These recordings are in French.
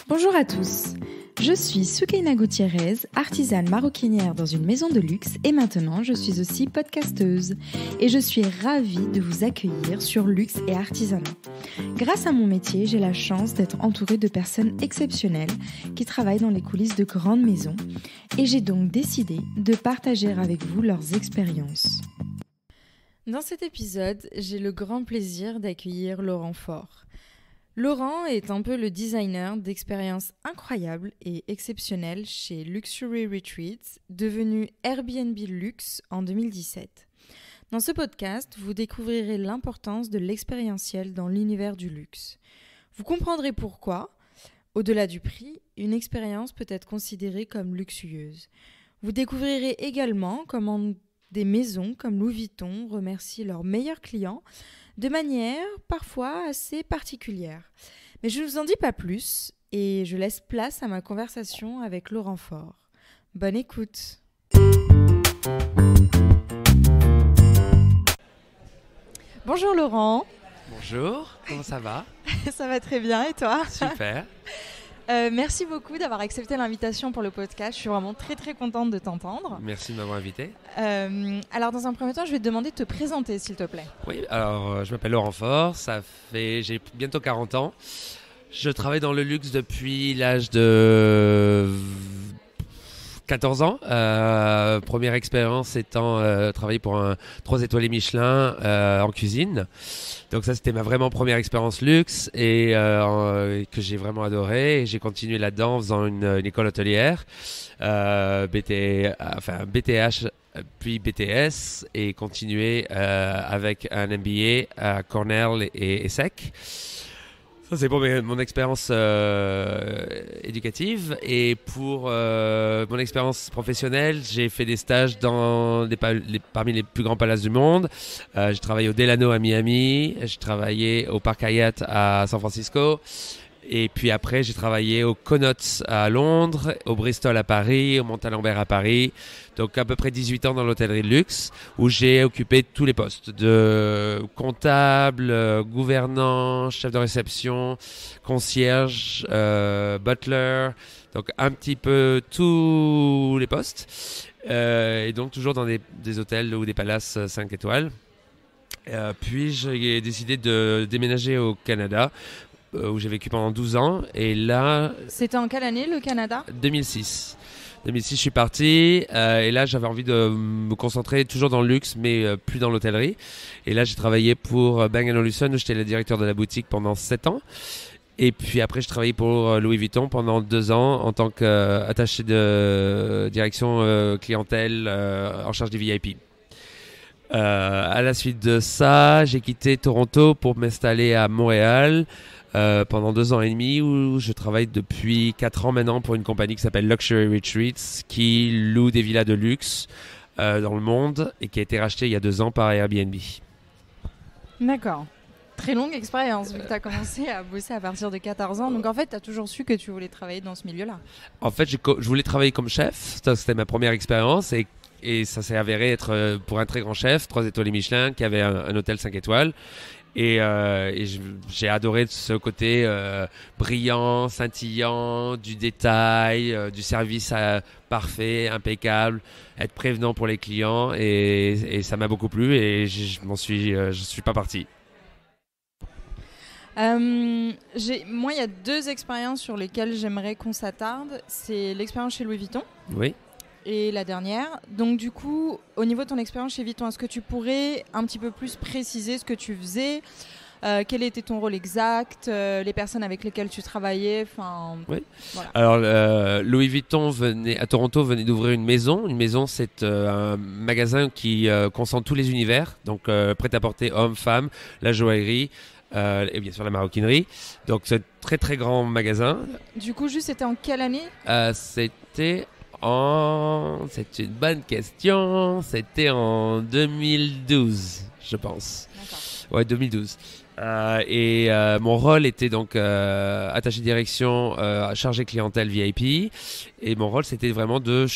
Bonjour à tous, je suis Soukaina Gutiérrez, artisane maroquinière dans une maison de luxe et maintenant je suis aussi podcasteuse et je suis ravie de vous accueillir sur Luxe et Artisanat. Grâce à mon métier, j'ai la chance d'être entourée de personnes exceptionnelles qui travaillent dans les coulisses de grandes maisons et j'ai donc décidé de partager avec vous leurs expériences. Dans cet épisode, j'ai le grand plaisir d'accueillir Laurent Faure. Laurent est un peu le designer d'expériences incroyables et exceptionnelles chez Luxury Retreats, devenu Airbnb Luxe en 2017. Dans ce podcast, vous découvrirez l'importance de l'expérientiel dans l'univers du luxe. Vous comprendrez pourquoi, au-delà du prix, une expérience peut être considérée comme luxueuse. Vous découvrirez également comment des maisons comme Louis Vuitton remercient leurs meilleurs clients de manière parfois assez particulière. Mais je ne vous en dis pas plus et je laisse place à ma conversation avec Laurent Faure. Bonne écoute. Bonjour Laurent. Bonjour, comment ça va? Ça va très bien et toi? Super. Merci beaucoup d'avoir accepté l'invitation pour le podcast. Je suis vraiment très très contente de t'entendre. Merci de m'avoir invité. Alors dans un premier temps, je vais te demander de te présenter s'il te plaît. Oui, alors je m'appelle Laurent Faure, j'ai bientôt 40 ans. Je travaille dans le luxe depuis l'âge de 14 ans. Première expérience étant travailler pour un 3 étoilés Michelin en cuisine. Donc ça, c'était ma vraiment première expérience luxe et que j'ai vraiment adoré. Et j'ai continué là-dedans en faisant une école hôtelière, BTH puis BTS et continué avec un MBA à Cornell et ESSEC. Ça, c'est pour mon expérience éducative. Et pour mon expérience professionnelle, j'ai fait des stages dans parmi les plus grands palaces du monde. J'ai travaillé au Delano à Miami, j'ai travaillé au Parc Hyatt à San Francisco. Et puis après, j'ai travaillé au Connaught à Londres, au Bristol à Paris, au Montalembert à Paris. Donc à peu près 18 ans dans l'hôtellerie de luxe, où j'ai occupé tous les postes de comptable, gouvernant, chef de réception, concierge, butler. Donc un petit peu tous les postes. Et donc toujours dans des hôtels ou des palaces 5 étoiles. Puis j'ai décidé de déménager au Canada, où j'ai vécu pendant 12 ans. Et là... C'était en quelle année le Canada? 2006. 2006, je suis parti et là, j'avais envie de me concentrer toujours dans le luxe, mais plus dans l'hôtellerie. Et là, j'ai travaillé pour Bang & Olufsen, où j'étais le directeur de la boutique pendant 7 ans. Et puis après, je travaillais pour Louis Vuitton pendant 2 ans en tant qu'attaché de direction clientèle en charge des VIP. À la suite de ça, j'ai quitté Toronto pour m'installer à Montréal pendant 2 ans et demi, où je travaille depuis 4 ans maintenant pour une compagnie qui s'appelle Luxury Retreats, qui loue des villas de luxe dans le monde et qui a été rachetée il y a 2 ans par Airbnb. D'accord. Très longue expérience vu que tu as commencé à bosser à partir de 14 ans. Donc en fait, tu as toujours su que tu voulais travailler dans ce milieu-là. En fait, je voulais travailler comme chef. C'était ma première expérience et ça s'est avéré être pour un très grand chef, 3 étoiles Michelin, qui avait un hôtel 5 étoiles. Et j'ai adoré ce côté brillant, scintillant, du détail, du service parfait, impeccable, être prévenant pour les clients et ça m'a beaucoup plu et je suis pas parti. Moi, il y a 2 expériences sur lesquelles j'aimerais qu'on s'attarde. C'est l'expérience chez Louis Vuitton. Oui. Et la dernière. Donc du coup, au niveau de ton expérience chez Vuitton, est-ce que tu pourrais un petit peu plus préciser ce que tu faisais, quel était ton rôle exact, les personnes avec lesquelles tu travaillais, Oui. Voilà. Alors, Louis Vuitton à Toronto venait d'ouvrir une maison. Une maison, c'est un magasin qui concentre tous les univers, donc prêt-à-porter hommes, femmes, la joaillerie, et bien sûr la maroquinerie. Donc c'est un très très grand magasin. Du coup, c'était en quelle année? C'est une bonne question. C'était en 2012, je pense. D'accord. Ouais, 2012. Mon rôle était donc attaché de direction chargé clientèle VIP. Et mon rôle, c'était vraiment de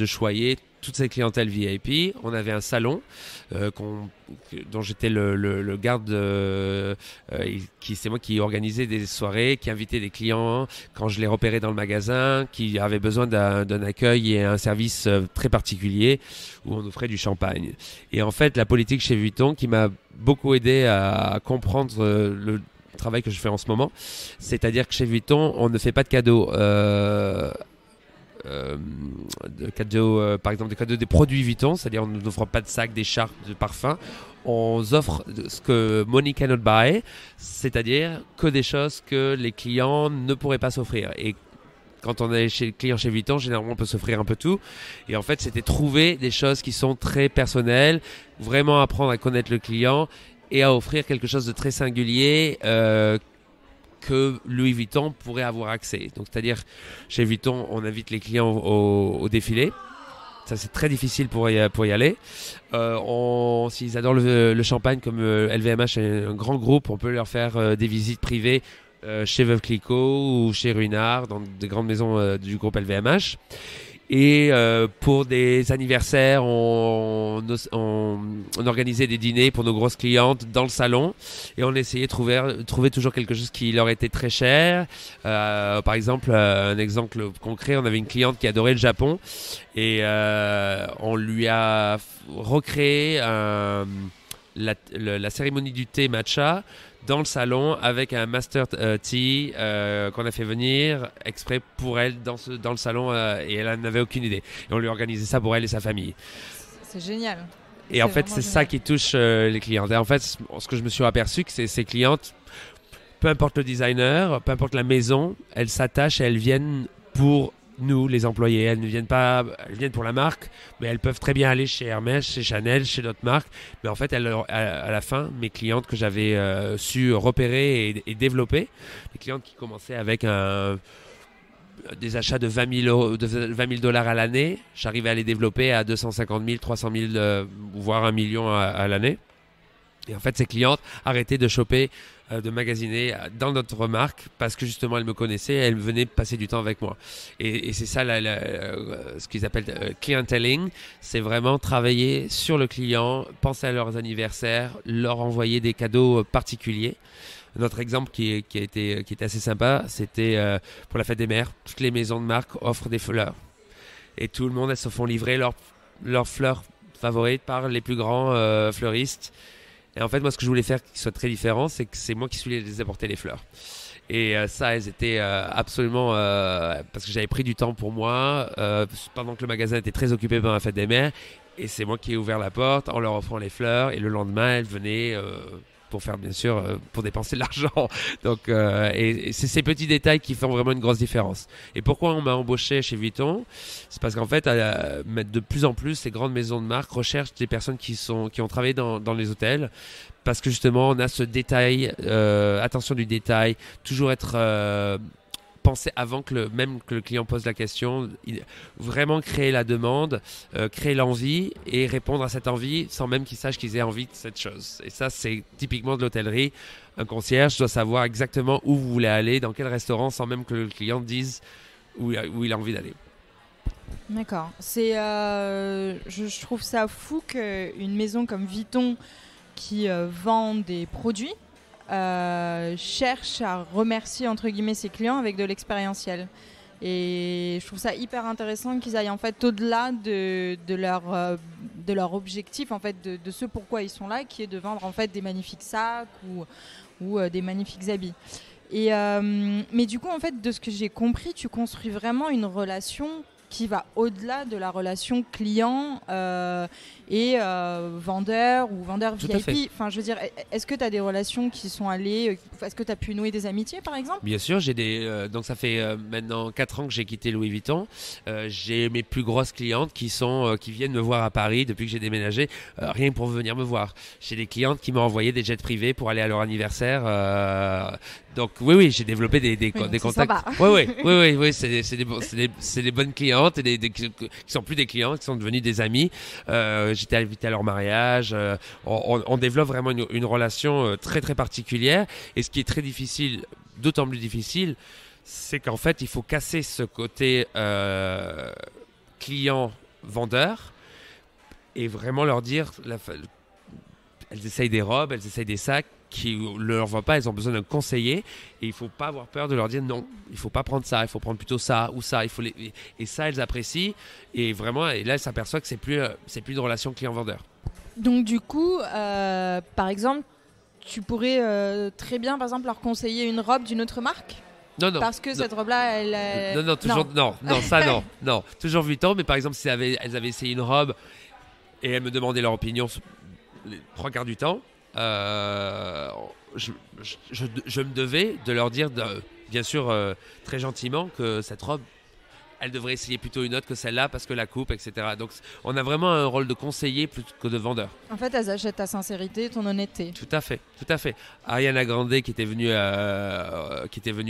choyer toute cette clientèle VIP. On avait un salon dont j'étais le garde, c'est moi qui organisais des soirées, qui invitait des clients quand je les repérais dans le magasin, qui avaient besoin d'un accueil et un service très particulier où on offrait du champagne. Et en fait, la politique chez Vuitton qui m'a beaucoup aidé à comprendre le travail que je fais en ce moment, c'est-à-dire que chez Vuitton, on ne fait pas de cadeaux. Par exemple des cadeaux des produits Vuitton, c'est-à-dire on n'offre pas de sacs, d'écharpes, de parfums. On offre ce que money cannot buy, c'est-à-dire que des choses que les clients ne pourraient pas s'offrir. Et quand on est client chez Vuitton, généralement on peut s'offrir un peu tout. Et en fait, c'était trouver des choses qui sont très personnelles, vraiment apprendre à connaître le client et à offrir quelque chose de très singulier que Louis Vuitton pourrait avoir accès. Donc, c'est-à-dire, chez Vuitton, on invite les clients au défilé. Ça, c'est très difficile pour y aller. S'ils adorent le champagne, comme LVMH est un grand groupe, on peut leur faire des visites privées chez Veuve Clicquot ou chez Ruinart, dans des grandes maisons du groupe LVMH. Et pour des anniversaires, on organisait des dîners pour nos grosses clientes dans le salon. Et on essayait de trouver toujours quelque chose qui leur était très cher. Par exemple, un exemple concret, on avait une cliente qui adorait le Japon. Et on lui a recréé la cérémonie du thé matcha dans le salon avec un master tea qu'on a fait venir exprès pour elle dans le salon et elle n'avait aucune idée. Et on lui a organisé ça pour elle et sa famille. C'est génial. Et en fait, c'est ça qui touche les clientes. Et en fait, ce que je me suis aperçu, que ces clientes, peu importe le designer, peu importe la maison, elles s'attachent et elles viennent pour nous, les employés. Elles ne viennent pas, elles viennent pour la marque, mais elles peuvent très bien aller chez Hermès, chez Chanel, chez d'autres marques. Mais en fait, à la fin, mes clientes que j'avais su repérer et développer, les clientes qui commençaient avec des achats de 20 000 dollars à l'année, j'arrivais à les développer à 250 000, 300 000, voire 1 million à l'année. Et en fait, ces clientes arrêtaient de choper, de magasiner dans notre marque parce que justement, elles me connaissaient et elles venaient passer du temps avec moi. Et c'est ça ce qu'ils appellent clienteling. C'est vraiment travailler sur le client, penser à leurs anniversaires, leur envoyer des cadeaux particuliers. Notre exemple qui était assez sympa, c'était pour la fête des mères. Toutes les maisons de marque offrent des fleurs. Et tout le monde, elles se font livrer leurs fleurs favorites par les plus grands fleuristes. Et en fait, moi, ce que je voulais faire qui soit très différent, c'est que c'est moi qui suis les apporter les fleurs. Et ça, elles étaient absolument... parce que j'avais pris du temps pour moi, pendant que le magasin était très occupé par la fête des mères. Et c'est moi qui ai ouvert la porte en leur offrant les fleurs. Et le lendemain, elles venaient... pour faire bien sûr pour dépenser de l'argent. Donc et c'est ces petits détails qui font vraiment une grosse différence. Et pourquoi on m'a embauché chez Vuitton? C'est parce qu'en fait de plus en plus les grandes maisons de marque recherchent des personnes qui ont travaillé dans les hôtels parce que justement on a ce détail, attention du détail, toujours être penser avant que le client pose la question, vraiment créer la demande, créer l'envie et répondre à cette envie sans même qu'ils sachent qu'ils aient envie de cette chose. Et ça, c'est typiquement de l'hôtellerie. Un concierge doit savoir exactement où vous voulez aller, dans quel restaurant, sans même que le client dise où il a envie d'aller. D'accord. Je trouve ça fou qu'une maison comme Vuitton qui vend des produits cherche à remercier entre guillemets ses clients avec de l'expérientiel. Et je trouve ça hyper intéressant qu'ils aillent en fait au-delà de leur objectif en fait de ce pourquoi ils sont là, qui est de vendre en fait des magnifiques sacs ou des magnifiques habits. Et mais du coup en fait de ce que j'ai compris, tu construis vraiment une relation qui va au-delà de la relation client et vendeur ou vendeur VIP. Enfin, je veux dire, est-ce que tu as des relations qui sont allées... Est-ce que tu as pu nouer des amitiés, par exemple ? Bien sûr, donc ça fait maintenant 4 ans que j'ai quitté Louis Vuitton. J'ai mes plus grosses clientes qui viennent me voir à Paris depuis que j'ai déménagé, rien que pour venir me voir. J'ai des clientes qui m'ont envoyé des jets privés pour aller à leur anniversaire. Donc oui, j'ai développé des contacts. Oui, c'est des bonnes clientes et qui sont plus des clientes, qui sont devenues des amis. J'étais invité à leur mariage. On développe vraiment une relation très très particulière. Et ce qui est très difficile, d'autant plus difficile, c'est qu'en fait il faut casser ce côté client vendeurs et vraiment leur dire, elles essayent des robes, elles essayent des sacs qui ne leur vont pas, elles ont besoin d'un conseiller et il ne faut pas avoir peur de leur dire non, il ne faut pas prendre ça, il faut prendre plutôt ça ou ça, et ça elles apprécient et vraiment, et là elles s'aperçoivent que c'est plus une relation client-vendeur. Donc du coup, par exemple, tu pourrais très bien par exemple leur conseiller une robe d'une autre marque? Non. Parce que cette robe-là, elle... Non, toujours, non, ça non. Toujours Vuitton, mais par exemple, si elles avaient essayé une robe et elles me demandaient leur opinion les 3/4 du temps, je me devais de leur dire, bien sûr, très gentiment, que cette robe, elle devrait essayer plutôt une autre que celle-là parce que la coupe, etc. Donc, on a vraiment un rôle de conseiller plutôt que de vendeur. En fait, elles achètent ta sincérité, ton honnêteté. Tout à fait. Ariana Grande qui était venue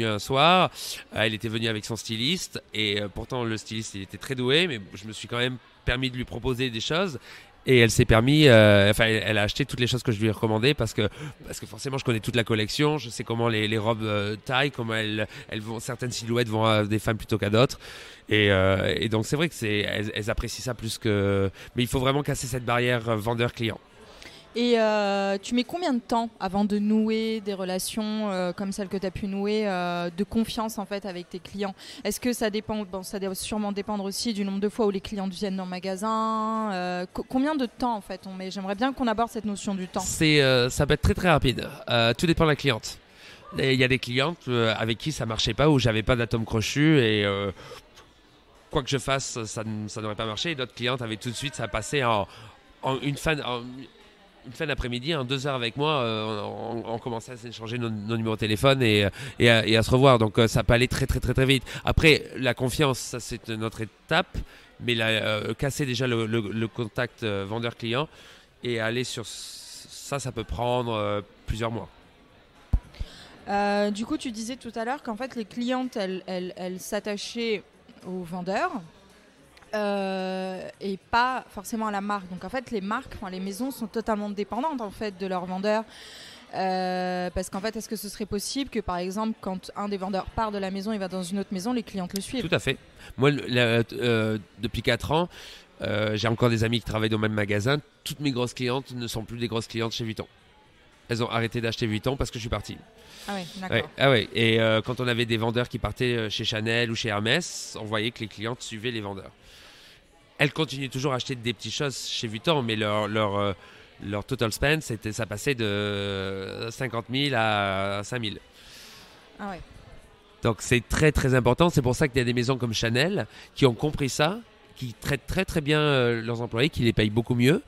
un soir, elle était venue avec son styliste et pourtant le styliste il était très doué, mais je me suis quand même permis de lui proposer des choses. Et elle s'est permis, elle a acheté toutes les choses que je lui ai recommandées parce que forcément je connais toute la collection, je sais comment les robes taillent, comment elles vont, certaines silhouettes vont à des femmes plutôt qu'à d'autres. Et donc c'est vrai que elles apprécient ça plus que, mais il faut vraiment casser cette barrière vendeur-client. Et tu mets combien de temps avant de nouer des relations comme celles que tu as pu nouer, de confiance en fait avec tes clients? Est-ce que ça dépend, ça doit sûrement dépendre aussi du nombre de fois où les clients viennent dans le magasin, combien de temps en fait on met? J'aimerais bien qu'on aborde cette notion du temps. Ça peut être très très rapide, tout dépend de la cliente. Il y a des clientes avec qui ça marchait pas, où j'avais pas d'atome crochu et quoi que je fasse ça n'aurait pas marché, et d'autres clientes avaient tout de suite, ça passait en une fin d'après-midi, en 2 heures avec moi, on commençait à s'échanger nos numéros de téléphone et à se revoir. Donc ça peut aller très très très très vite. Après, la confiance, ça c'est notre étape, mais casser déjà le contact vendeur-client et aller sur ça peut prendre plusieurs mois. Du coup, tu disais tout à l'heure qu'en fait les clientes, elles s'attachaient aux vendeurs. Et pas forcément à la marque. Donc en fait les marques, les maisons sont totalement dépendantes en fait de leurs vendeurs, parce qu'en fait est-ce que ce serait possible que par exemple quand un des vendeurs part de la maison, il va dans une autre maison, les clientes le suivent? Tout à fait. Moi depuis 4 ans j'ai encore des amis qui travaillent dans le même magasin. Toutes mes grosses clientes ne sont plus des grosses clientes chez Vuitton. Elles ont arrêté d'acheter Vuitton parce que je suis parti. Ah ouais, d'accord. Ouais. Et quand on avait des vendeurs qui partaient chez Chanel ou chez Hermès, on voyait que les clientes suivaient les vendeurs. Elles continuent toujours à acheter des petites choses chez Vuitton, mais leur total spend, ça passait de 50 000 à 5 000. Ah ouais. Donc c'est très très important. C'est pour ça qu'il y a des maisons comme Chanel qui ont compris ça, qui traitent très très bien leurs employés, qui les payent beaucoup mieux,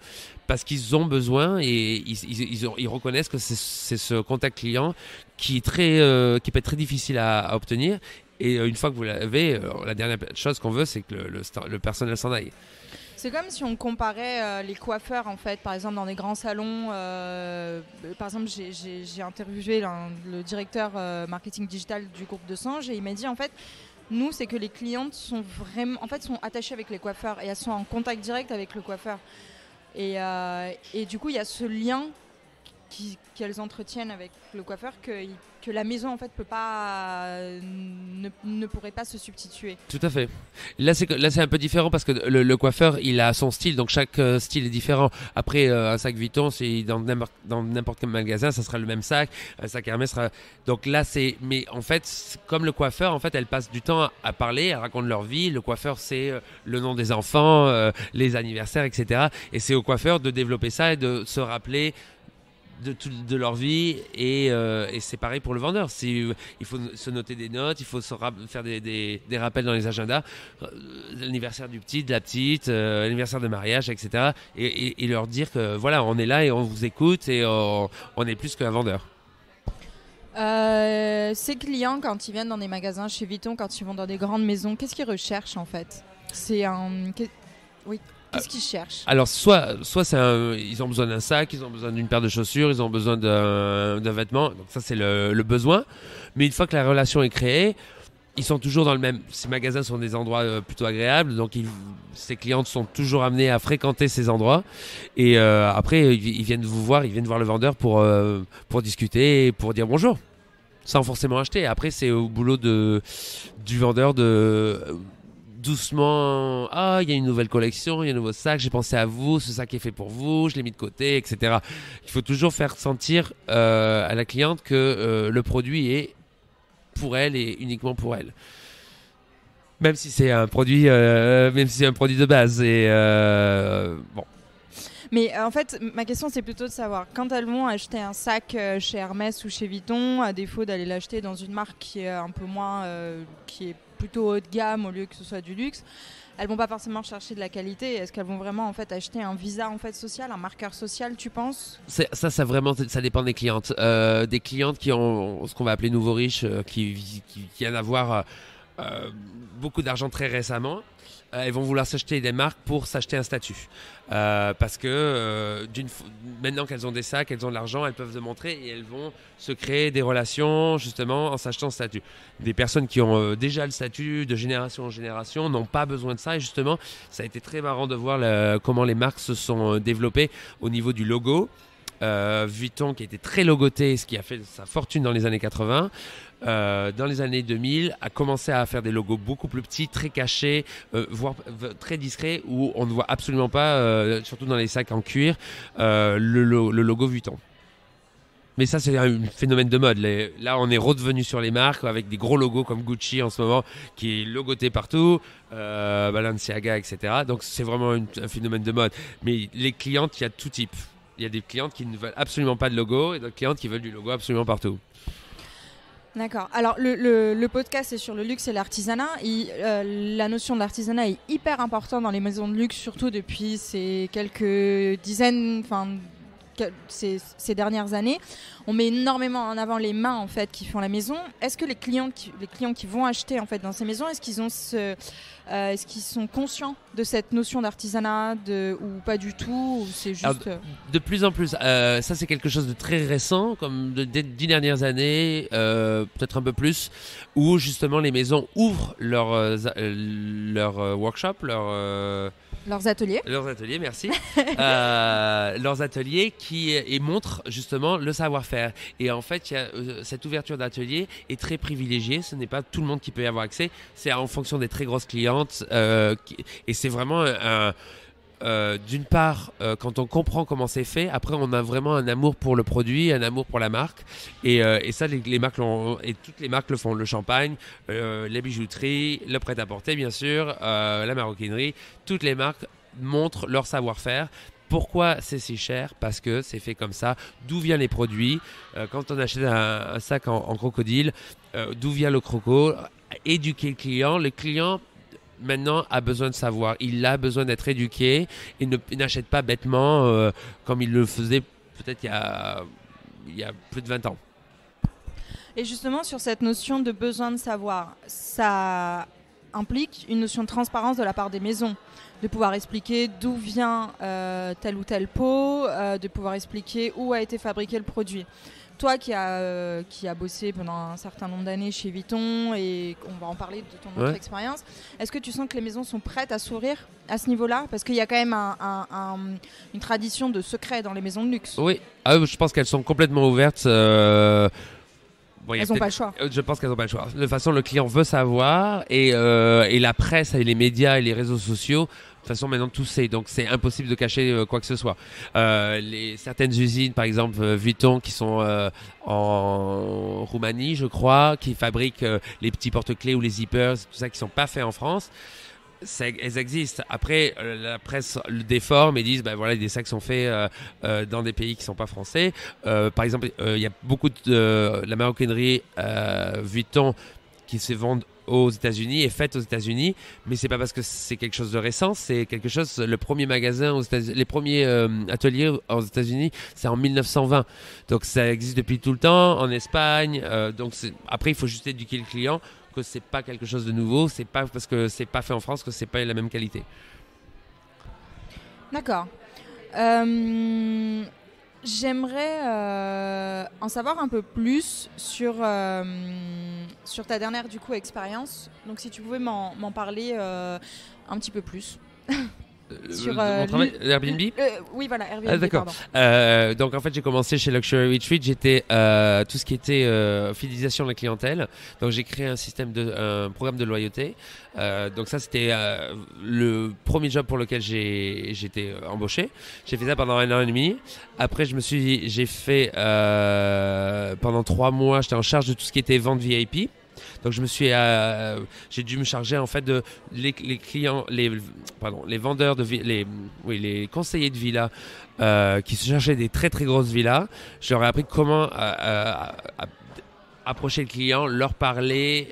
parce qu'ils ont besoin et ils reconnaissent que c'est ce contact client qui peut être très difficile à obtenir. Et une fois que vous l'avez, la dernière chose qu'on veut, c'est que le personnel s'en aille. C'est comme si on comparait les coiffeurs, en fait, par exemple dans des grands salons. Par exemple, j'ai interviewé le directeur marketing digital du groupe de Sange et il m'a dit, en fait, nous, c'est que les clientes sont attachées avec les coiffeurs et elles sont en contact direct avec le coiffeur. Et du coup, il y a ce lien qu'elles entretiennent avec le coiffeur que la maison en fait ne pourrait pas se substituer. Tout à fait. Là c'est un peu différent parce que le coiffeur il a son style, donc chaque style est différent. Après un sac Vuitton, c'est dans n'importe quel magasin ça sera le même sac. Un sac Hermès sera... Donc là mais en fait comme le coiffeur en fait elles passent du temps à parler, elles racontent leur vie. Le coiffeur c'est le nom des enfants, les anniversaires, etc. Et c'est au coiffeur de développer ça et de se rappeler de leur vie et c'est pareil pour le vendeur. Il faut se noter des notes, il faut faire des rappels dans les agendas, l'anniversaire du petit, de la petite, l'anniversaire de mariage, etc. Et leur dire que voilà, on est là et on vous écoute et on est plus qu'un vendeur. Ces clients, quand ils viennent dans des magasins chez Vuitton, quand ils vont dans des grandes maisons, qu'est-ce qu'ils recherchent en fait? Oui. Qu'est-ce qu'ils cherchent? Alors, soit ils ont besoin d'un sac, ils ont besoin d'une paire de chaussures, ils ont besoin d'un vêtement. Donc ça, c'est le besoin. Mais une fois que la relation est créée, ils sont toujours dans le même... Ces magasins sont des endroits plutôt agréables. Donc, ces clientes sont toujours amenées à fréquenter ces endroits. Et après, ils viennent vous voir, ils viennent voir le vendeur pour discuter et pour dire bonjour. Sans forcément acheter. Après, c'est au boulot du vendeur doucement, il y a une nouvelle collection, il y a un nouveau sac, j'ai pensé à vous, ce sac est fait pour vous, je l'ai mis de côté, etc. Il faut toujours faire sentir à la cliente que le produit est pour elle et uniquement pour elle. Même si c'est un produit, de base. Et bon. Mais en fait, ma question, c'est plutôt de savoir, quand elles vont acheter un sac chez Hermès ou chez Vuitton, à défaut d'aller l'acheter dans une marque qui est un peu moins, qui est plutôt haut de gamme au lieu que ce soit du luxe, elles vont pas forcément chercher de la qualité. Est-ce qu'elles vont vraiment en fait acheter un visa en fait social, un marqueur social, tu penses ? Ça vraiment, ça dépend des clientes. Des clientes qui ont ce qu'on va appeler nouveaux riches, qui viennent avoir beaucoup d'argent très récemment. Elles vont vouloir s'acheter des marques pour s'acheter un statut. Parce que maintenant qu'elles ont des sacs, elles ont de l'argent, elles peuvent le montrer et elles vont se créer des relations justement en s'achetant ce statut. Des personnes qui ont déjà le statut de génération en génération n'ont pas besoin de ça et justement ça a été très marrant de voir comment les marques se sont développées au niveau du logo. Vuitton qui était très logoté, ce qui a fait sa fortune dans les années 80. Dans les années 2000, a commencé à faire des logos beaucoup plus petits, très cachés, voire très discrets, où on ne voit absolument pas, surtout dans les sacs en cuir, le logo Vuitton. Mais ça, c'est un phénomène de mode. Là, on est redevenu sur les marques avec des gros logos comme Gucci en ce moment, qui est logoté partout, Balenciaga, etc. Donc, c'est vraiment un phénomène de mode. Mais les clientes, il y a tout type. Il y a des clientes qui ne veulent absolument pas de logo et d'autres clientes qui veulent du logo absolument partout. D'accord. Alors, le podcast est sur le luxe et l'artisanat. La notion de l'artisanat est hyper importante dans les maisons de luxe, surtout depuis ces quelques dizaines, ces dernières années. On met énormément en avant les mains en fait qui font la maison. Est-ce que les clients qui vont acheter en fait dans ces maisons, est-ce qu'ils sont conscients de cette notion d'artisanat ou pas du tout, ou c'est juste... Alors, de plus en plus, ça c'est quelque chose de très récent, comme des 10 dernières années, peut-être un peu plus, où justement les maisons ouvrent leur workshop, leurs ateliers. Leurs ateliers, merci. Leurs ateliers et montrent justement le savoir-faire. Et en fait, cette ouverture d'atelier est très privilégiée. Ce n'est pas tout le monde qui peut y avoir accès. C'est en fonction des très grosses clientes. Et c'est vraiment d'une part, quand on comprend comment c'est fait, après on a vraiment un amour pour le produit, un amour pour la marque. Et ça, les marques et toutes les marques le font. Le champagne, la bijouterie, le prêt-à-porter, bien sûr, la maroquinerie. Toutes les marques montrent leur savoir-faire. Pourquoi c'est si cher ? Parce que c'est fait comme ça. D'où viennent les produits ? Quand on achète un sac en crocodile, d'où vient le croco ? Éduquer le client. Le client, maintenant, a besoin de savoir. Il a besoin d'être éduqué. Il n'achète pas bêtement comme il le faisait peut-être il y a plus de 20 ans. Et justement, sur cette notion de besoin de savoir, ça implique une notion de transparence de la part des maisons, de pouvoir expliquer d'où vient telle ou telle peau, de pouvoir expliquer où a été fabriqué le produit. Toi qui as bossé pendant un certain nombre d'années chez Vuitton, et on va en parler de ton autre expérience, est-ce que tu sens que les maisons sont prêtes à s'ouvrir à ce niveau-là ? Parce qu'il y a quand même une tradition de secret dans les maisons de luxe. Oui, je pense qu'elles sont complètement ouvertes. Bon, elles n'ont pas le choix. Je pense qu'elles n'ont pas le choix. De toute façon, le client veut savoir et la presse et les médias et les réseaux sociaux, de toute façon, maintenant tout sait. Donc, c'est impossible de cacher quoi que ce soit. Certaines usines, par exemple Vuitton, qui sont en Roumanie, je crois, qui fabriquent les petits porte-clés ou les zippers, tout ça, qui ne sont pas faits en France. Elles existent. Après, la presse le déforme et disent voilà, des sacs sont faits dans des pays qui ne sont pas français. Par exemple, il y a beaucoup de la maroquinerie Vuitton qui se vendent aux États-Unis et faite aux États-Unis, mais c'est pas parce que c'est quelque chose de récent, c'est quelque chose. Le premier magasin aux États-Unis, les premiers ateliers aux États-Unis, c'est en 1920. Donc ça existe depuis tout le temps en Espagne. Donc après, il faut juste éduquer le client que c'est pas quelque chose de nouveau, c'est pas parce que c'est pas fait en France que c'est pas la même qualité. D'accord. J'aimerais en savoir un peu plus sur ta dernière expérience. Donc si tu pouvais m'en parler un petit peu plus. sur mon travail, Airbnb. Oui, voilà, Airbnb. Ah, d'accord. Donc en fait, j'ai commencé chez Luxury Retreat. J'étais tout ce qui était fidélisation de la clientèle. Donc j'ai créé un programme de loyauté. Donc ça, c'était le premier job pour lequel j'étais embauché. J'ai fait ça pendant 1 an et demi. Après, j'ai fait pendant 3 mois, j'étais en charge de tout ce qui était vente VIP. Donc j'ai dû me charger en fait de les clients, les vendeurs les conseillers de villas qui se cherchaient des très très grosses villas. Je leur ai appris comment approcher le client, leur parler.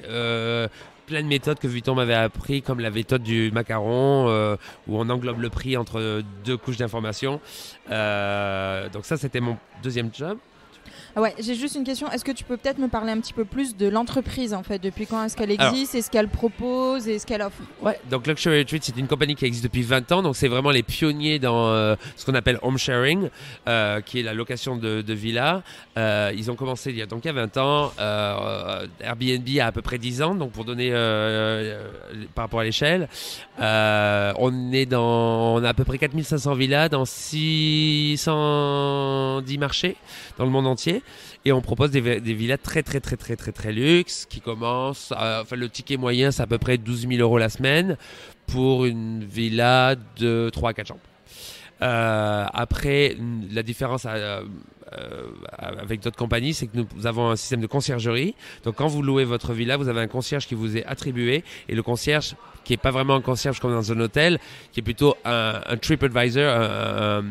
Plein de méthodes que Vuitton m'avait appris, comme la méthode du macaron, où on englobe le prix entre 2 couches d'informations. Donc ça, c'était mon deuxième job. Ah ouais, j'ai juste une question. Est-ce que tu peux peut-être me parler un petit peu plus de l'entreprise en fait? Depuis quand est-ce qu'elle existe? Est-ce qu'elle propose? Est-ce qu'elle offre? Ouais, donc Luxury Retreat, c'est une compagnie qui existe depuis 20 ans. Donc c'est vraiment les pionniers dans ce qu'on appelle home sharing, qui est la location de villas. Ils ont commencé il y a 20 ans. Airbnb a à peu près 10 ans. Donc pour donner par rapport à l'échelle, on a à peu près 4500 villas dans 610 marchés dans le monde entier. Et on propose des villas très très très très très très luxe qui commencent, le ticket moyen c'est à peu près 12 000 € la semaine pour une villa de 3 à 4 chambres. Après, la différence avec d'autres compagnies, c'est que nous avons un système de conciergerie. Donc quand vous louez votre villa, vous avez un concierge qui vous est attribué, et le concierge qui n'est pas vraiment un concierge comme dans un hôtel, qui est plutôt un TripAdvisor, un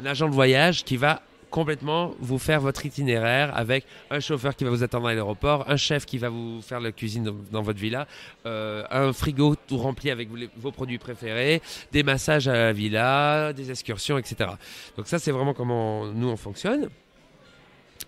agent de voyage qui va complètement vous faire votre itinéraire avec un chauffeur qui va vous attendre à l'aéroport, un chef qui va vous faire la cuisine dans votre villa, un frigo tout rempli avec vos produits préférés, des massages à la villa, des excursions, etc. Donc ça, c'est vraiment comment nous on fonctionne.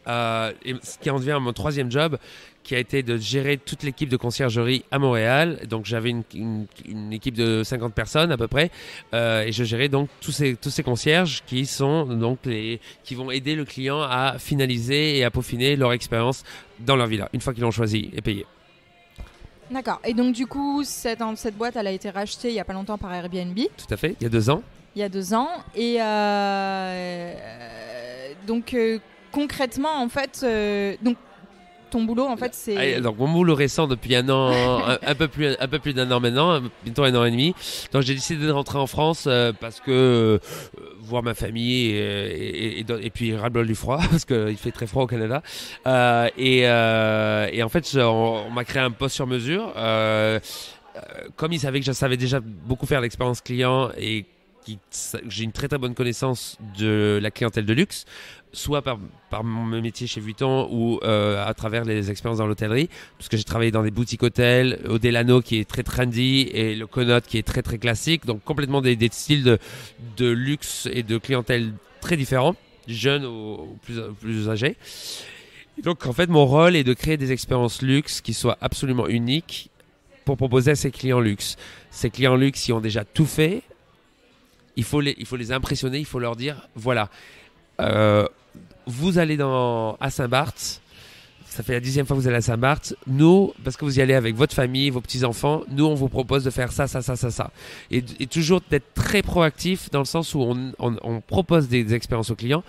Et ce qui en devient mon troisième job, qui a été de gérer toute l'équipe de conciergerie à Montréal. Donc j'avais une équipe de 50 personnes à peu près, et je gérais donc tous ces concierges qui sont donc qui vont aider le client à finaliser et à peaufiner leur expérience dans leur villa une fois qu'ils l'ont choisi et payé. D'accord. Et donc du coup, cette boîte, elle a été rachetée il y a pas longtemps par Airbnb. Tout à fait. Il y a 2 ans. Il y a 2 ans. Et donc concrètement, en fait, donc ton boulot, en fait, c'est... Donc mon boulot récent depuis 1 an, un peu plus d'1 an maintenant, bientôt 1 an et demi. Donc j'ai décidé de rentrer en France parce que voir ma famille et puis ras-le-bol du froid parce qu'il fait très froid au Canada. Et en fait, on m'a créé un poste sur mesure. Comme ils savaient que je savais déjà beaucoup faire l'expérience client et j'ai une très très bonne connaissance de la clientèle de luxe, soit par mon métier chez Vuitton ou à travers les expériences dans l'hôtellerie, parce que j'ai travaillé dans des boutiques hôtels, au Delano qui est très trendy et le Connaught qui est très très classique, donc complètement des styles de luxe et de clientèle très différents, jeunes ou plus âgés. Et donc en fait mon rôle est de créer des expériences luxe qui soient absolument uniques pour proposer à ces clients luxe. Ces clients luxe qui ont déjà tout fait, il faut les impressionner, il faut leur dire voilà, vous allez à Saint-Barth, ça fait la 10e fois que vous allez à Saint-Barth, nous, parce que vous y allez avec votre famille, vos petits-enfants, nous on vous propose de faire ça. Et toujours d'être très proactif dans le sens où on propose des expériences aux clients,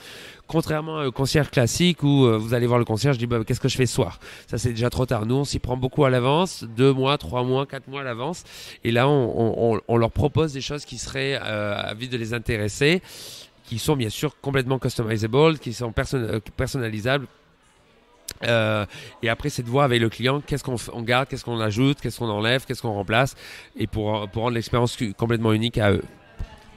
contrairement à un concierge classique où vous allez voir le concierge, je dis qu'est-ce que je fais ce soir? Ça c'est déjà trop tard. Nous on s'y prend beaucoup à l'avance, 2 mois, 3 mois, 4 mois à l'avance, et là on leur propose des choses qui seraient à vue de les intéresser, qui sont bien sûr complètement customizable, qui sont personnalisables. Et après c'est de voir avec le client qu'est-ce qu'on garde, qu'est-ce qu'on ajoute, qu'est-ce qu'on enlève, qu'est-ce qu'on remplace, et pour rendre l'expérience complètement unique à eux.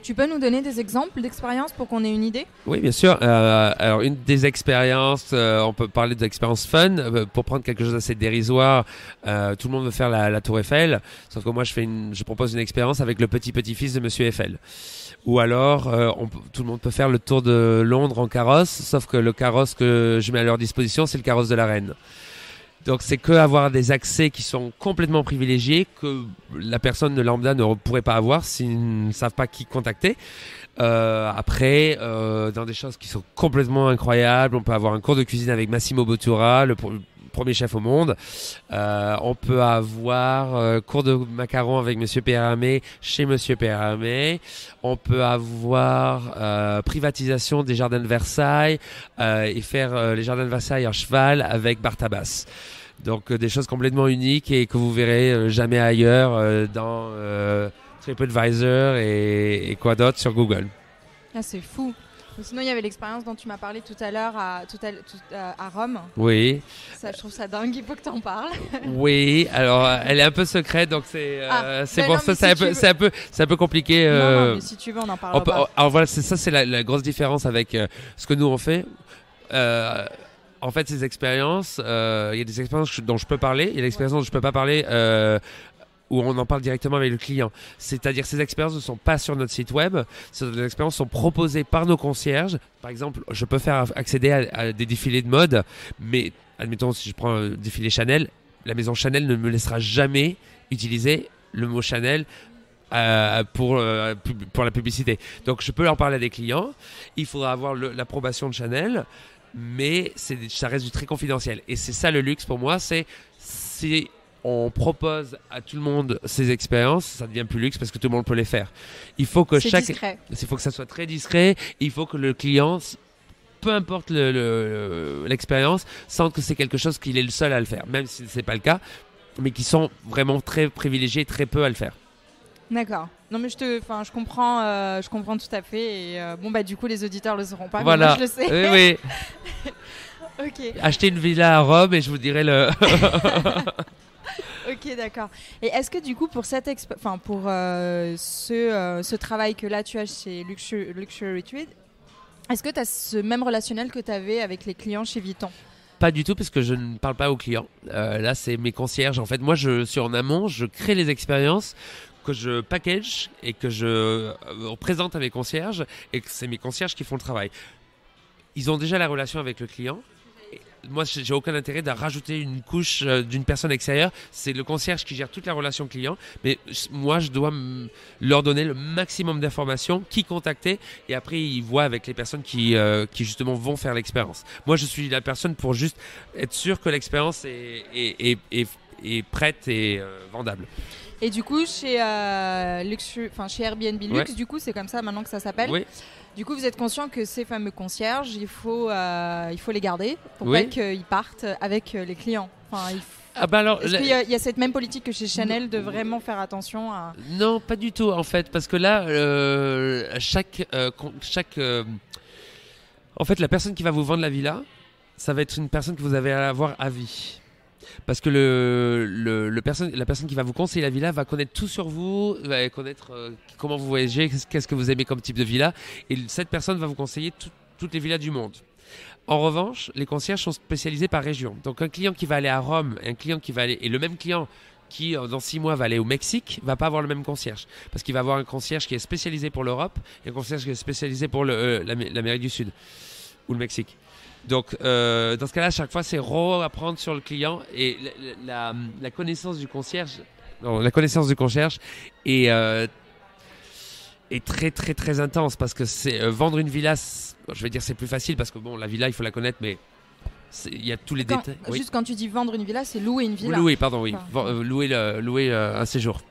Tu peux nous donner des exemples d'expériences pour qu'on ait une idée? Oui, bien sûr. Alors, une des expériences, on peut parler d'expérience fun. Pour prendre quelque chose d'assez dérisoire, tout le monde veut faire la Tour Eiffel. Sauf que moi, je propose une expérience avec le petit-petit-fils de Monsieur Eiffel. Ou alors, tout le monde peut faire le tour de Londres en carrosse. Sauf que le carrosse que je mets à leur disposition, c'est le carrosse de la reine. Donc c'est que avoir des accès qui sont complètement privilégiés que la personne de lambda ne pourrait pas avoir s'ils ne savent pas qui contacter. Après, dans des choses qui sont complètement incroyables, on peut avoir un cours de cuisine avec Massimo Bottura, le premier chef au monde. On peut avoir cours de macarons avec Monsieur Perramé chez Monsieur Perramé. On peut avoir privatisation des jardins de Versailles et faire les jardins de Versailles en cheval avec Bartabas. Donc des choses complètement uniques et que vous verrez jamais ailleurs dans TripAdvisor et quoi d'autre sur Google. Ah, c'est fou. Sinon, il y avait l'expérience dont tu m'as parlé tout à l'heure à Rome. Oui. Ça, je trouve ça dingue, il faut que tu en parles. Oui, alors elle est un peu secrète, donc c'est pour ça c'est un peu compliqué. Non, mais si tu veux, on en parlera. Alors voilà, c'est la grosse différence avec ce que nous on fait. En fait, ces expériences, il y a des expériences dont je peux parler, il y a des expériences dont je peux pas parler. Où on en parle directement avec le client. C'est-à-dire ces expériences ne sont pas sur notre site web, ces expériences sont proposées par nos concierges. Par exemple, je peux faire accéder à des défilés de mode, mais admettons si je prends un défilé Chanel, la maison Chanel ne me laissera jamais utiliser le mot Chanel pour la publicité. Donc je peux leur parler à des clients, il faudra avoir l'approbation de Chanel, mais ça reste du très confidentiel. Et c'est ça le luxe pour moi, c'est on propose à tout le monde ces expériences, ça devient plus luxe parce que tout le monde peut les faire. Il faut que il faut que ça soit très discret. Il faut que le client, peu importe l'expérience, sente que c'est quelque chose qu'il est le seul à le faire, même si c'est pas le cas, mais qui sont vraiment très privilégiés, très peu à le faire. D'accord. Non mais je comprends tout à fait. Et du coup les auditeurs le sauront pas. Voilà. Mais moi, je le sais. Oui. Ok. Achetez une villa à Rome et je vous dirai le. Ok, d'accord. Et est-ce que du coup pour ce travail que là tu as chez Luxury Tweed, est-ce que tu as ce même relationnel que tu avais avec les clients chez Vuitton? Pas du tout, parce que je ne parle pas aux clients. Là, c'est mes concierges. En fait, moi, je suis en amont, je crée les expériences que je package et que je présente à mes concierges, et que c'est mes concierges qui font le travail. Ils ont déjà la relation avec le client. Moi, j'ai aucun intérêt de rajouter une couche d'une personne extérieure. C'est le concierge qui gère toute la relation client. Mais moi, je dois leur donner le maximum d'informations, qui contacter. Et après, ils voient avec les personnes qui justement vont faire l'expérience. Moi, je suis la personne pour juste être sûr que l'expérience est prête et vendable. Et du coup, chez Airbnb Luxe, du coup, c'est comme ça maintenant que ça s'appelle. Oui. Du coup, vous êtes conscient que ces fameux concierges, il faut les garder pour pas qu'ils partent avec les clients. Est-ce qu'il y a cette même politique que chez Chanel de vraiment faire attention à... Non, pas du tout en fait, parce que là, en fait, la personne qui va vous vendre la villa, ça va être une personne que vous avez à avoir à vie. Parce que la personne qui va vous conseiller la villa va connaître tout sur vous, va connaître comment vous voyagez, qu'est-ce que vous aimez comme type de villa, et cette personne va vous conseiller toutes les villas du monde. En revanche, les concierges sont spécialisés par région. Donc un client qui va aller à Rome, et le même client qui dans 6 mois va aller au Mexique, va pas avoir le même concierge, parce qu'il va avoir un concierge qui est spécialisé pour l'Europe et un concierge qui est spécialisé pour l'Amérique du Sud ou le Mexique. Donc, dans ce cas-là, à chaque fois, c'est apprendre sur le client, et la connaissance du concierge. La connaissance du concierge est très très très intense, parce que c'est vendre une villa. Je vais dire c'est plus facile parce que bon, la villa il faut la connaître, mais il y a tous les détails. Juste quand tu dis vendre une villa, c'est louer une villa. Louer louer un séjour.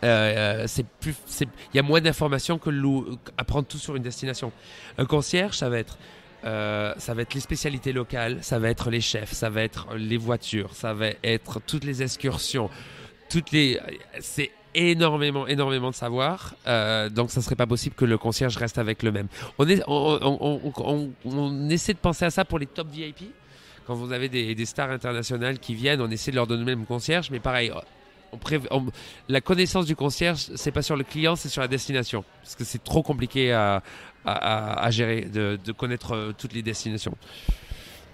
Il y a moins d'informations que apprendre tout sur une destination. Un concierge, ça va être les spécialités locales, ça va être les chefs, ça va être les voitures, ça va être toutes les excursions, c'est énormément de savoir. Donc ça serait pas possible que le concierge reste avec le même. On essaie de penser à ça pour les top VIP. Quand vous avez des stars internationales qui viennent, on essaie de leur donner le même concierge, mais pareil. La connaissance du concierge, c'est pas sur le client, c'est sur la destination, parce que c'est trop compliqué à gérer de connaître toutes les destinations.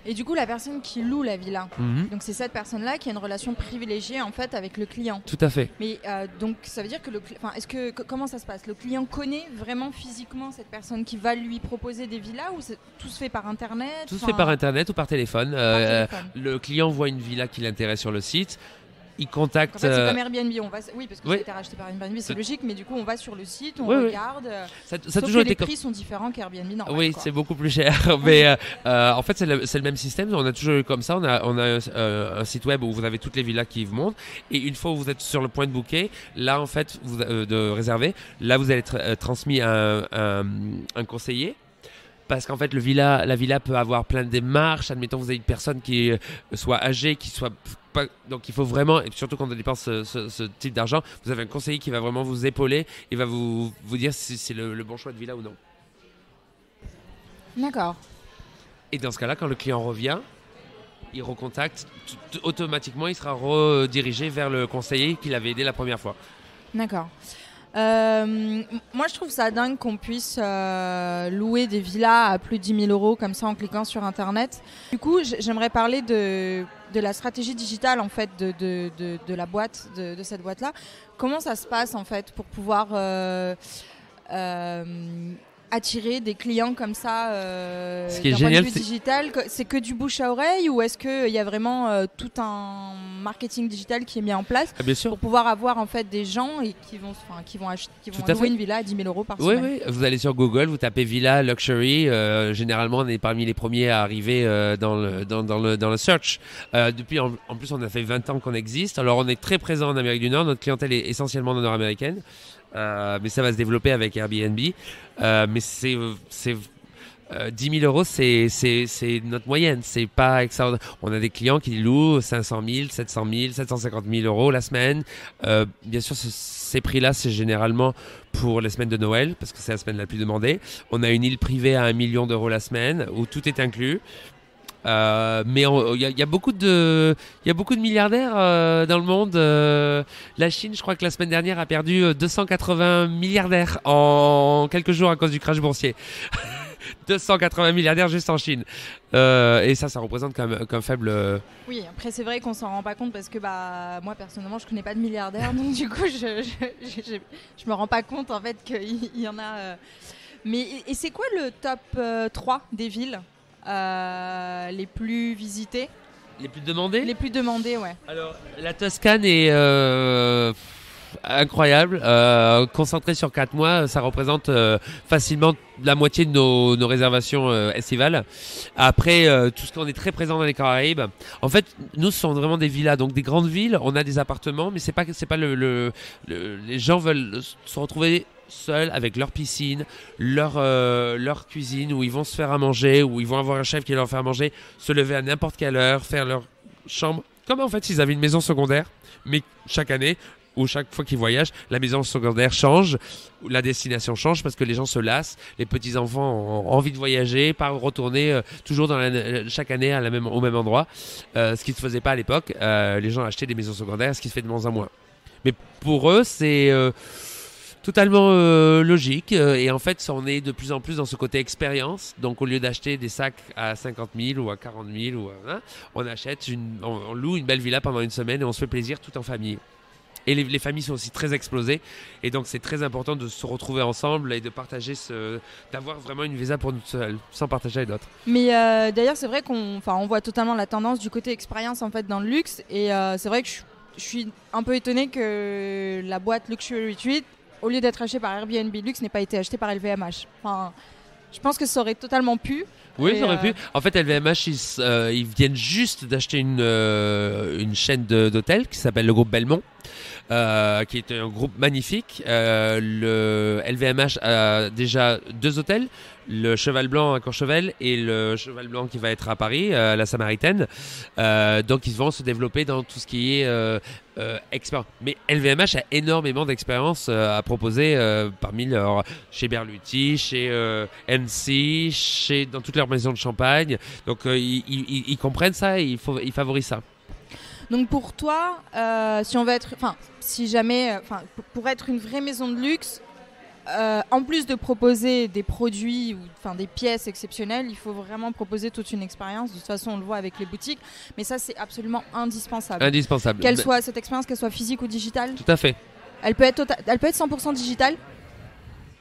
Et du coup, la personne qui loue la villa, donc c'est cette personne-là qui a une relation privilégiée en fait avec le client. Tout à fait. Mais donc ça veut dire que comment ça se passe? Le client connaît vraiment physiquement cette personne qui va lui proposer des villas, ou tout se fait par internet? Tout se fait par internet ou par téléphone. Le client voit une villa qui l'intéresse sur le site. ils contactent. En fait, c'est comme Airbnb. Oui, parce que ça a Oui. été racheté par Airbnb, c'est logique, mais du coup, on va sur le site, on Oui, oui. regarde. Ça a Sauf toujours que été les prix sont différents qu'Airbnb normal. Oui, quoi. c'est beaucoup plus cher. Mais en fait, c'est le même système. On a toujours eu comme ça. On a un site web où vous avez toutes les villas qui vous montrent. Et une fois que vous êtes sur le point de booker, là, en fait, de réserver, là, vous allez être transmis à un conseiller. Parce qu'en fait, la villa peut avoir plein de démarches. Admettons, vous avez une personne qui soit âgée, qui soit pas. Donc, il faut vraiment, et surtout quand on dépense ce type d'argent, vous avez un conseiller qui va vraiment vous épauler et va vous dire si c'est le bon choix de villa ou non. D'accord. Et dans ce cas-là, quand le client revient, il recontacte, automatiquement, il sera redirigé vers le conseiller qui l'avait aidé la première fois. D'accord. Moi, je trouve ça dingue qu'on puisse louer des villas à plus de 10 000 euros comme ça en cliquant sur Internet. Du coup, j'aimerais parler de la stratégie digitale en fait de la boîte, de cette boîte-là. Comment ça se passe en fait pour pouvoir attirer des clients comme ça Ce qui est d'un génial, point de vue digital? C'est que du bouche à oreille ou est-ce qu'il y a vraiment tout un marketing digital qui est mis en place Bien sûr. pour pouvoir avoir en fait des gens qui vont louer une villa à 10 000 euros par semaine? Oui, vous allez sur Google, vous tapez Villa Luxury. Généralement, on est parmi les premiers à arriver dans le search. Depuis, en plus, on a fait 20 ans qu'on existe. Alors, on est très présent en Amérique du Nord. Notre clientèle est essentiellement nord-américaine. Mais ça va se développer avec Airbnb. Mais c'est 10 000 euros, c'est notre moyenne. C'est pas extraordinaire. On a des clients qui louent 500 000, 700 000, 750 000 euros la semaine. Bien sûr, ces prix-là, c'est généralement pour les semaines de Noël, parce que c'est la semaine la plus demandée. On a une île privée à 1 million d'euros la semaine, où tout est inclus. Mais il y a beaucoup de milliardaires dans le monde. La Chine, je crois que la semaine dernière a perdu 280 milliardaires en quelques jours à cause du crash boursier. 280 milliardaires juste en Chine. Et ça représente comme faible. Oui, après c'est vrai qu'on s'en rend pas compte parce que moi personnellement je connais pas de milliardaires, donc du coup je me rends pas compte en fait qu'il y en a. Mais et c'est quoi le top 3 des villes les plus visitées? Les plus demandés? Les plus demandées, ouais. Alors, la Toscane est incroyable. Concentrée sur 4 mois, ça représente facilement la moitié de nos réservations estivales. Après, tout ce qu'on est très présent dans les Caraïbes. En fait, nous, ce sont vraiment des villas, donc des grandes villes. On a des appartements, mais c'est pas les gens veulent se retrouver seuls avec leur piscine, leur cuisine où ils vont se faire à manger, où ils vont avoir un chef qui leur fait à manger, se lever à n'importe quelle heure, faire leur chambre, comme en fait s'ils avaient une maison secondaire, mais chaque année ou chaque fois qu'ils voyagent, la maison secondaire change, la destination change parce que les gens se lassent, les petits-enfants ont envie de voyager, pas retourner toujours chaque année au même endroit, ce qui ne se faisait pas à l'époque. Les gens achetaient des maisons secondaires, ce qui se fait de moins en moins. Mais pour eux, c'est totalement logique et en fait on est de plus en plus dans ce côté expérience. Donc au lieu d'acheter des sacs à 50 000 ou à 40 000 on loue une belle villa pendant une semaine et on se fait plaisir tout en famille. Et les familles sont aussi très explosées et donc c'est très important de se retrouver ensemble et de partager d'avoir vraiment une visa pour nous seuls sans partager avec d'autres. Mais d'ailleurs c'est vrai qu'on voit totalement la tendance du côté expérience en fait dans le luxe et c'est vrai que je suis un peu étonnée que la boîte Luxury Retreat, au lieu d'être achetée par Airbnb Luxe, n'ait pas été achetée par LVMH. Enfin, je pense que ça aurait totalement pu. Oui, ça aurait pu. En fait, LVMH, ils viennent juste d'acheter une chaîne d'hôtels qui s'appelle le groupe Belmont, qui est un groupe magnifique. Le LVMH a déjà 2 hôtels, le Cheval Blanc à Courchevel et le Cheval Blanc qui va être à Paris, à la Samaritaine. Donc, ils vont se développer dans tout ce qui est expérience. Mais LVMH a énormément d'expérience à proposer chez Berluti, chez NC, dans toutes leurs maisons de champagne. Donc, ils comprennent ça et ils favorisent ça. Donc pour toi, pour être une vraie maison de luxe, en plus de proposer des produits ou des pièces exceptionnelles, il faut vraiment proposer toute une expérience. De toute façon, on le voit avec les boutiques, mais ça c'est absolument indispensable. Indispensable. Soit cette expérience, qu'elle soit physique ou digitale. Tout à fait. Elle peut être 100% digitale.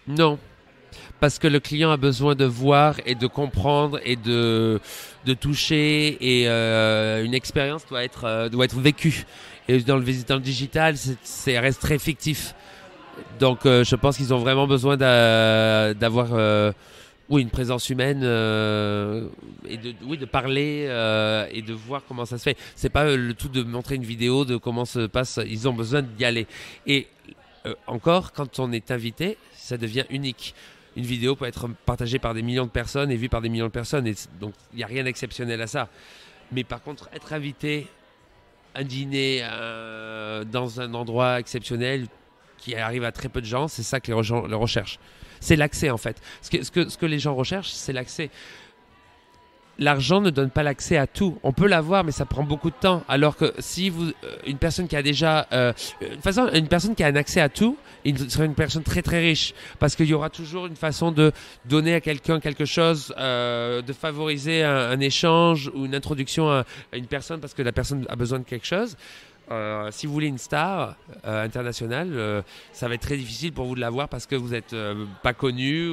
Non. Parce que le client a besoin de voir et de comprendre et de toucher et une expérience doit être vécue. Et dans le digital, ça reste très fictif. Donc je pense qu'ils ont vraiment besoin d'avoir une présence humaine et de parler et de voir comment ça se fait. C'est pas le tout de montrer une vidéo de comment se passe. Ils ont besoin d'y aller. Et encore, quand on est invité, ça devient unique. Une vidéo peut être partagée par des millions de personnes et vue par des millions de personnes. Et donc, il n'y a rien d'exceptionnel à ça. Mais par contre, être invité à un dîner dans un endroit exceptionnel qui arrive à très peu de gens, c'est ça que les gens le recherchent. C'est l'accès, en fait. Ce que les gens recherchent, c'est l'accès. L'argent ne donne pas l'accès à tout. On peut l'avoir, mais ça prend beaucoup de temps. Alors que si une personne qui a déjà, une personne qui a un accès à tout, il serait une personne très très riche, parce qu'il y aura toujours une façon de donner à quelqu'un quelque chose, de favoriser un échange ou une introduction à une personne, parce que la personne a besoin de quelque chose. Si vous voulez une star internationale, ça va être très difficile pour vous de l'avoir parce que vous n'êtes pas connu,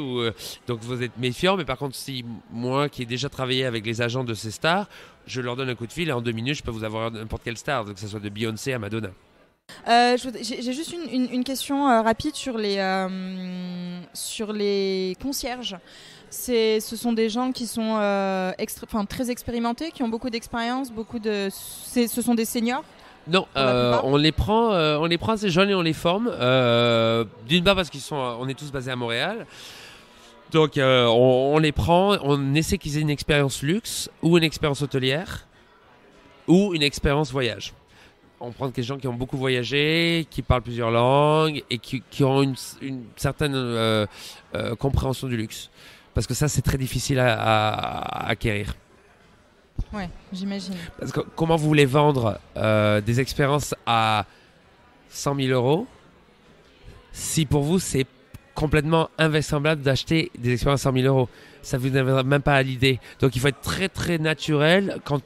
donc vous êtes méfiant. Mais par contre, si moi qui ai déjà travaillé avec les agents de ces stars, je leur donne un coup de fil et en 2 minutes, je peux vous avoir n'importe quelle star, donc que ce soit de Beyoncé à Madonna. J'ai juste une question rapide sur les concierges. Ce sont des gens qui sont très expérimentés, qui ont beaucoup d'expérience, ce sont des seniors. Non, on les prend assez jeunes et on les forme. D'une part parce on est tous basés à Montréal. Donc on les prend, on essaie qu'ils aient une expérience luxe ou une expérience hôtelière ou une expérience voyage. On prend des gens qui ont beaucoup voyagé, qui parlent plusieurs langues et qui ont une certaine compréhension du luxe. Parce que ça, c'est très difficile à acquérir. Ouais, j'imagine. Parce que comment vous voulez vendre des expériences à 100 000 euros si pour vous c'est complètement invraisemblable d'acheter des expériences à 100 000 euros? Ça vous n'avez même pas à l'idée. Donc il faut être très très naturel. Quand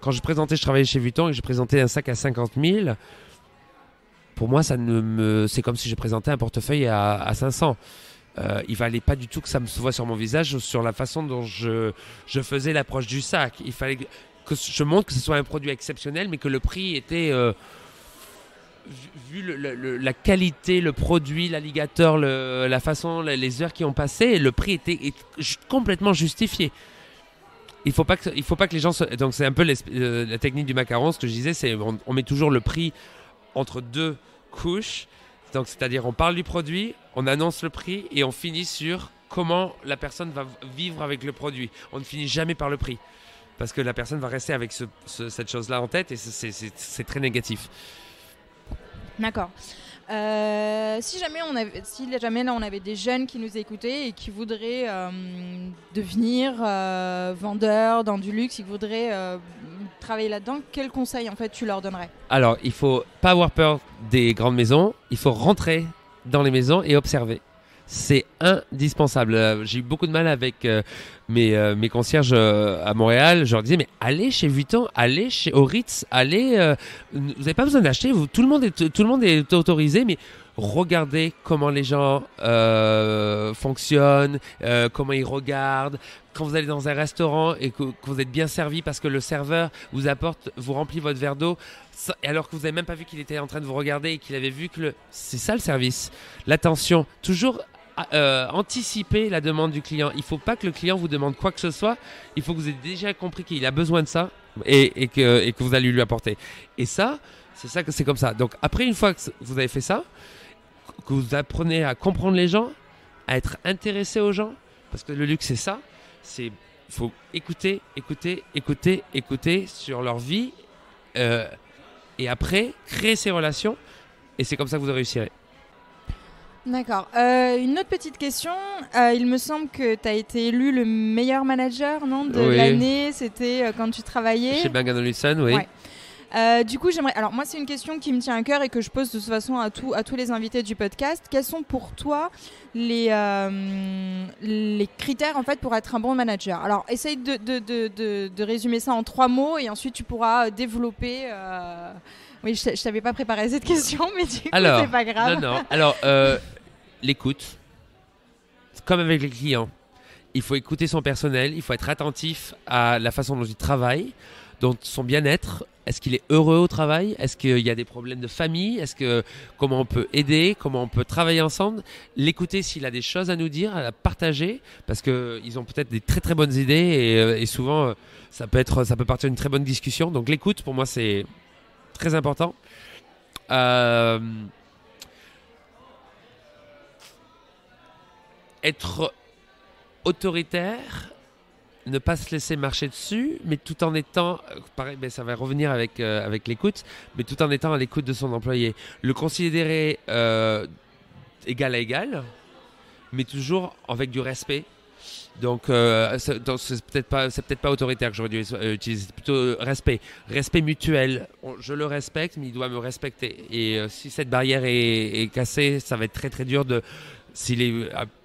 je travaillais chez Vuitton et que je présentais un sac à 50 000, pour moi c'est comme si je présentais un portefeuille à 500. Il fallait pas du tout que ça me se voit sur mon visage, sur la façon dont je faisais l'approche du sac. Il fallait que je montre que ce soit un produit exceptionnel, mais que le prix était, vu la qualité, le produit, l'alligator, la façon, les heures qui ont passé, le prix était complètement justifié. Il faut pas que les gens donc c'est un peu la technique du macaron. Ce que je disais, c'est on met toujours le prix entre 2 couches. Donc, c'est-à-dire, on parle du produit, on annonce le prix et on finit sur comment la personne va vivre avec le produit. On ne finit jamais par le prix parce que la personne va rester avec cette chose-là en tête et c'est très négatif. D'accord. Si jamais là, on avait des jeunes qui nous écoutaient et qui voudraient devenir vendeurs dans du luxe, qui voudraient travailler là-dedans, quel conseil en fait tu leur donnerais? Alors, il faut pas avoir peur des grandes maisons, il faut rentrer dans les maisons et observer. C'est indispensable. J'ai eu beaucoup de mal avec mes concierges à Montréal. Je leur disais, mais allez chez Vuitton, allez au Ritz, allez. Vous n'avez pas besoin d'acheter. Tout le monde est autorisé, mais regardez comment les gens fonctionnent, comment ils regardent. Quand vous allez dans un restaurant et que vous êtes bien servi parce que le serveur vous remplit votre verre d'eau, alors que vous n'avez même pas vu qu'il était en train de vous regarder et qu'il avait vu que c'est ça le service. L'attention, toujours anticiper la demande du client. Il ne faut pas que le client vous demande quoi que ce soit. Il faut que vous ayez déjà compris qu'il a besoin de ça et que vous allez lui apporter. Et ça, c'est comme ça. Donc après, une fois que vous avez fait ça, que vous apprenez à comprendre les gens, à être intéressé aux gens, parce que le luxe c'est ça. Il faut écouter sur leur vie et après créer ces relations et c'est comme ça que vous réussirez. D'accord. Une autre petite question. Il me semble que tu as été élu le meilleur manager de l'année. C'était quand tu travaillais chez Bang & Olufsen, oui. Ouais. Du coup, j'aimerais. Alors moi, c'est une question qui me tient à cœur et que je pose de toute façon à tous les invités du podcast. Quels sont pour toi les critères en fait pour être un bon manager? Alors, essaye de résumer ça en 3 mots et ensuite tu pourras développer. Oui, je t'avais pas préparé cette question, mais du coup, c'est pas grave. Non. Alors, l'écoute, comme avec les clients, il faut écouter son personnel, il faut être attentif à la façon dont il travaille. dans son bien-être. Est-ce qu'il est heureux au travail? Est-ce qu'il y a des problèmes de famille? Comment on peut aider? Comment on peut travailler ensemble? L'écouter s'il a des choses à nous dire, à la partager, parce qu'ils ont peut-être des très très bonnes idées et souvent ça peut partir d'une très bonne discussion. Donc l'écoute, pour moi, c'est très important. Être autoritaire, ne pas se laisser marcher dessus, mais tout en étant, pareil, ça va revenir avec l'écoute, mais tout en étant à l'écoute de son employé. Le considérer égal à égal, mais toujours avec du respect. Donc c'est peut-être pas autoritaire que j'aurais dû utiliser, c'est plutôt respect mutuel. Je le respecte, mais il doit me respecter. Et si cette barrière est cassée, ça va être très très dur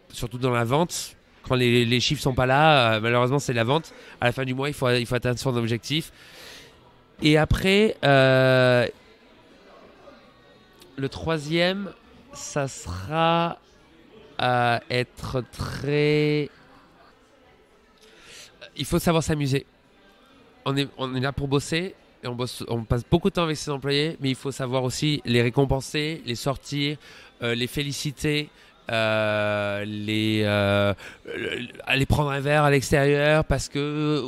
surtout dans la vente. Quand les chiffres sont pas là, malheureusement c'est la vente. À la fin du mois, il faut atteindre son objectif. Et après, le troisième, ça sera être très... Il faut savoir s'amuser. On est là pour bosser. Et on passe beaucoup de temps avec ses employés, mais il faut savoir aussi les récompenser, les sortir, les féliciter. Aller prendre un verre à l'extérieur parce que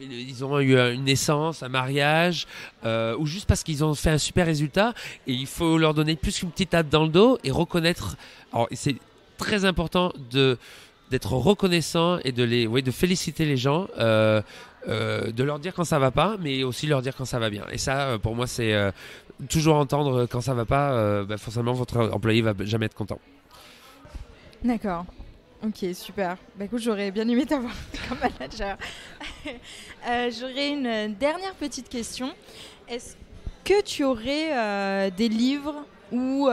ils ont eu une naissance, un mariage, ou juste parce qu'ils ont fait un super résultat, et il faut leur donner plus qu'une petite tape dans le dos et reconnaître. Alors c'est très important d'être reconnaissant et de féliciter les gens, de leur dire quand ça va pas, mais aussi leur dire quand ça va bien. Et ça, pour moi, c'est toujours entendre quand ça va pas. Forcément, votre employé va jamais être content. D'accord. Ok, super. Écoute, j'aurais bien aimé t'avoir comme manager. J'aurais une dernière petite question. Est-ce que tu aurais des livres ou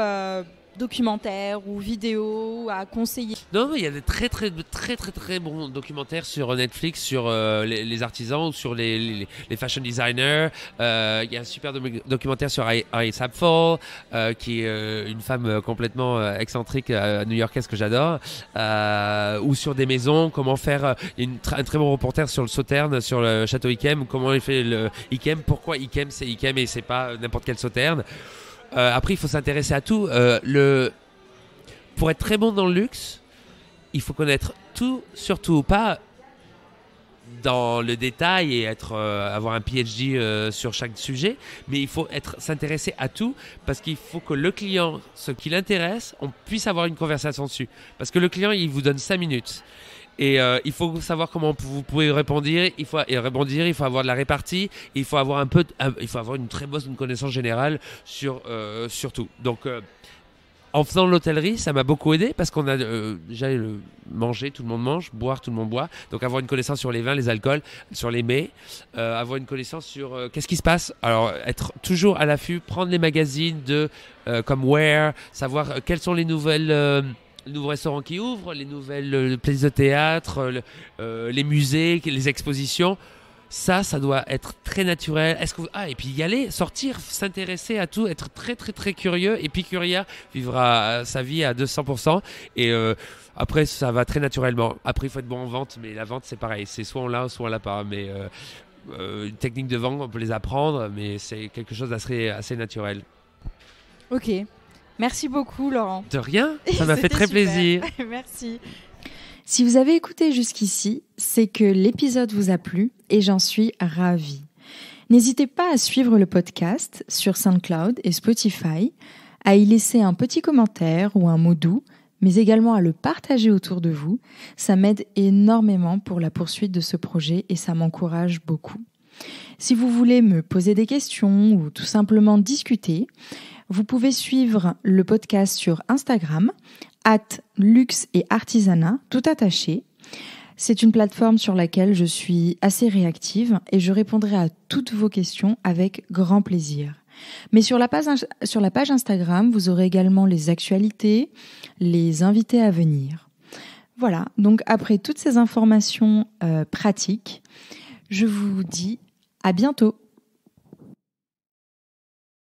documentaires ou vidéos à conseiller? Non, mais il y a des très très très très très bons documentaires sur Netflix sur les artisans ou sur les fashion designers. Il y a un super documentaire sur Iris Apfel, qui est une femme complètement excentrique new-yorkaise que j'adore, ou sur des maisons, comment faire. Il y a un très bon reporter sur le Sauterne, sur le château Yquem, comment il fait le Yquem, pourquoi Yquem c'est Yquem et c'est pas n'importe quel Sauterne. Après, il faut s'intéresser à tout. Pour être très bon dans le luxe, il faut connaître tout, surtout pas dans le détail et avoir un PhD sur chaque sujet, mais il faut s'intéresser à tout, parce qu'il faut que le client, ce qui l'intéresse, on puisse avoir une conversation dessus. Parce que le client, il vous donne 5 minutes. Et il faut savoir comment vous pouvez répondre. Il faut avoir de la répartie. Il faut avoir une très bonne connaissance générale sur tout. Donc, en faisant de l'hôtellerie, ça m'a beaucoup aidé, parce qu'on a manger, tout le monde mange, boire, tout le monde boit. Donc avoir une connaissance sur les vins, les alcools, sur les mets, avoir une connaissance sur qu'est-ce qui se passe. Alors être toujours à l'affût, prendre les magazines comme Where, savoir quelles sont les nouveaux restaurants qui ouvrent, les nouvelles pièces de théâtre, les musées, les expositions. Ça doit être très naturel. Et puis y aller, sortir, s'intéresser à tout, être très très très curieux. Épicurien, vivra sa vie à 200%. Et après, ça va très naturellement. Après, il faut être bon en vente, mais la vente, c'est pareil. C'est soit on l'a, soit on l'a pas. Mais une technique de vente, on peut les apprendre, mais c'est quelque chose assez naturel. Ok. Merci beaucoup, Laurent. De rien, ça m'a fait très plaisir. Merci. Si vous avez écouté jusqu'ici, c'est que l'épisode vous a plu et j'en suis ravie. N'hésitez pas à suivre le podcast sur SoundCloud et Spotify, à y laisser un petit commentaire ou un mot doux, mais également à le partager autour de vous. Ça m'aide énormément pour la poursuite de ce projet et ça m'encourage beaucoup. Si vous voulez me poser des questions ou tout simplement discuter, vous pouvez suivre le podcast sur Instagram, @luxe et artisanat, tout attaché. C'est une plateforme sur laquelle je suis assez réactive et je répondrai à toutes vos questions avec grand plaisir. Mais sur la page Instagram, vous aurez également les actualités, les invités à venir. Voilà, donc après toutes ces informations pratiques, je vous dis à bientôt.